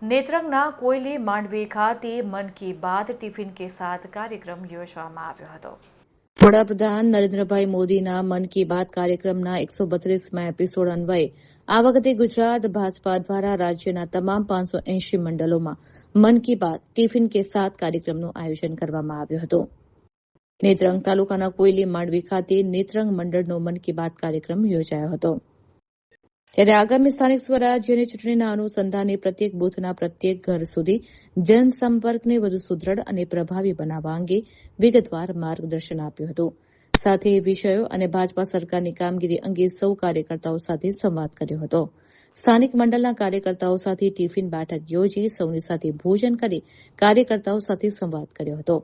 નેત્રંગના કોયલી માંડવી ખાતે મન કી બાત ટિફિન કે સાથ કાર્યક્રમ યોજવામાં આવ્યો હતો। વડાપ્રધાન નરેન્દ્રભાઈ મોદીના મન કી બાત કાર્યક્રમના 132મા એપિસોડ અન્વયે આ વખતે ગુજરાત ભાજપા દ્વારા રાજ્યના તમામ 580 મંડળોમાં મન કી બાત ટિફિન કે સાથ કાર્યક્રમનું આયોજન કરવામાં આવ્યું હતું। નેત્રંગ તાલુકાના કોયલી માંડવી ખાતે નેત્રંગ મંડળનો મન કી બાત કાર્યક્રમ યોજાયો હતો। ત્યારે આગામી સ્થાનિક સ્વરાજ્યની ચૂંટણીના અનુસંધાને પ્રત્યેક બૂથના પ્રત્યેક ઘર સુધી જનસંપર્કને વધુ સુદૃઢ અને પ્રભાવી બનાવવા અંગે વિગતવાર માર્ગદર્શન આપ્યું હતું। સાથે વિષયો અને ભાજપા સરકારની કામગીરી અંગે સૌ કાર્યકર્તાઓ સાથે સંવાદ કર્યો હતો। સ્થાનિક મંડળના કાર્યકર્તાઓ સાથે ટિફિન બેઠક યોજી સૌની સાથે ભોજન કરી કાર્યકર્તાઓ સાથે સંવાદ કર્યો હતો।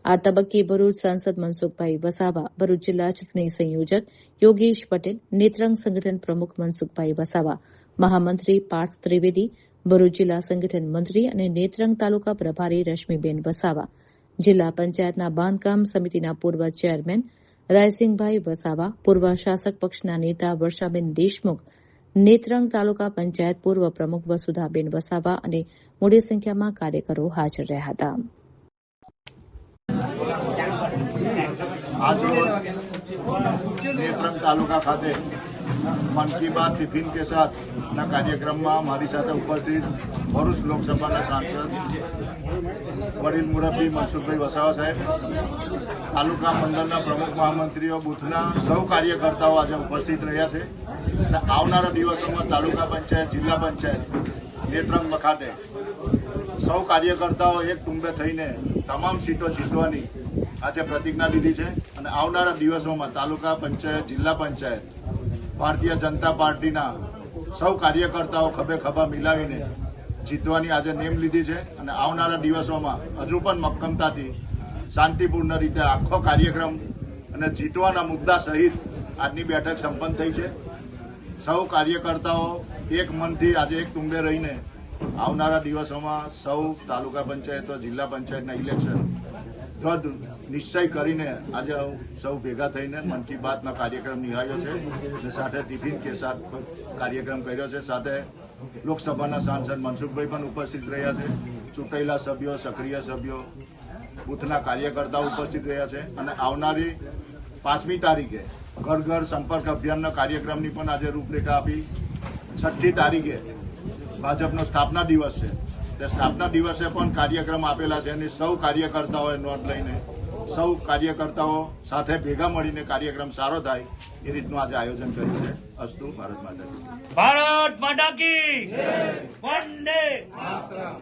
આ તબક્કે ભરૂચ સાંસદ મનસુખભાઈ વસાવા, ભરૂચ જિલ્લા ચૂંટણી સંયોજક યોગેશ પટેલ, નેત્રંગ સંગઠન પ્રમુખ મનસુખભાઈ વસાવા, મહામંત્રી પાર્થ ત્રિવેદી, ભરૂચ જિલ્લા સંગઠન મંત્રી અને નેત્રંગ તાલુકા પ્રભારી રશ્મિબેન વસાવા, જિલ્લા પંચાયતના બાંધકામ સમિતિના પૂર્વ ચેરમેન રાયસિંગભાઈ વસાવા, પૂર્વ શાસક પક્ષના નેતા વર્ષાબેન દેશમુખ, નેત્રંગ તાલુકા પંચાયત પૂર્વ પ્રમુખ વસુધાબેન વસાવા અને મોટી સંખ્યામાં કાર્યકરો હાજર રહ્યા હતા। आज नेत्रंग तालुका खाते मन की बात टिफिन के साथ ना कार्यक्रम में हमारी साथ उपस्थित भरूच लोकसभा सांसद वडील मुरब्बी मनसुखभाई वसावा साहेब, तालुका मंडल प्रमुख महामंत्रीओ, बूथना सौ कार्यकर्ताओं आज उपस्थित रहा है। आवनारा दिवसों में तालुका पंचायत, जिला पंचायत नेत्रंग मखाते सौ कार्यकर्ताओं एक तुंबे थईने तमाम सीटों जीतवानी આજે પ્રતિજ્ઞા લીધી છે અને આવનારા દિવસોમાં તાલુકા પંચાયત, જિલ્લા પંચાયત ભારતીય જનતા પાર્ટીના સૌ કાર્યકર્તાઓ ખભે ખભા મિલાવીને જીતવાની આજે નેમ લીધી છે અને આવનારા દિવસોમાં હજુ પણ મક્કમતાથી શાંતિપૂર્ણ રીતે આખો કાર્યક્રમ અને જીતવાના મુદ્દા સહિત આજની બેઠક સંપન્ન થઈ છે। સૌ કાર્યકર્તાઓ એક મનથી આજે એક તુંબે રહીને આવનારા દિવસોમાં સૌ તાલુકા પંચાયતો, જિલ્લા પંચાયતના ઇલેક્શન દ્રઢ નિશ્ચય કરીને આજે સૌ ભેગા થઈને મન કી બાતના કાર્યક્રમ નિહાળ્યો છે અને સાથે ટિફિન કે સાથ કાર્યક્રમ કર્યો છે। સાથે લોકસભાના સાંસદ મનસુખભાઈ પણ ઉપસ્થિત રહ્યા છે, ચૂંટાયેલા સભ્યો, સક્રિય સભ્યો, બૂથના કાર્યકર્તાઓ ઉપસ્થિત રહ્યા છે અને આવનારી 5મી તારીખે ઘર ઘર સંપર્ક અભિયાનના કાર્યક્રમની પણ આજે રૂપરેખા આપી। 6મી તારીખે ભાજપનો સ્થાપના દિવસ છે, તે સ્થાપના દિવસે પણ કાર્યક્રમ આપેલા છે અને સૌ કાર્યકર્તાઓએ નોંધ લઈને સૌ કાર્યકર્તાઓ સાથે ભેગા મળીને કાર્યક્રમ સારો થાય એ રીતનું આજે આયોજન કર્યું છે। અસ્તુ ભારત માતા કી જય। ભારત માતા કી જય। વંદે માતરમ।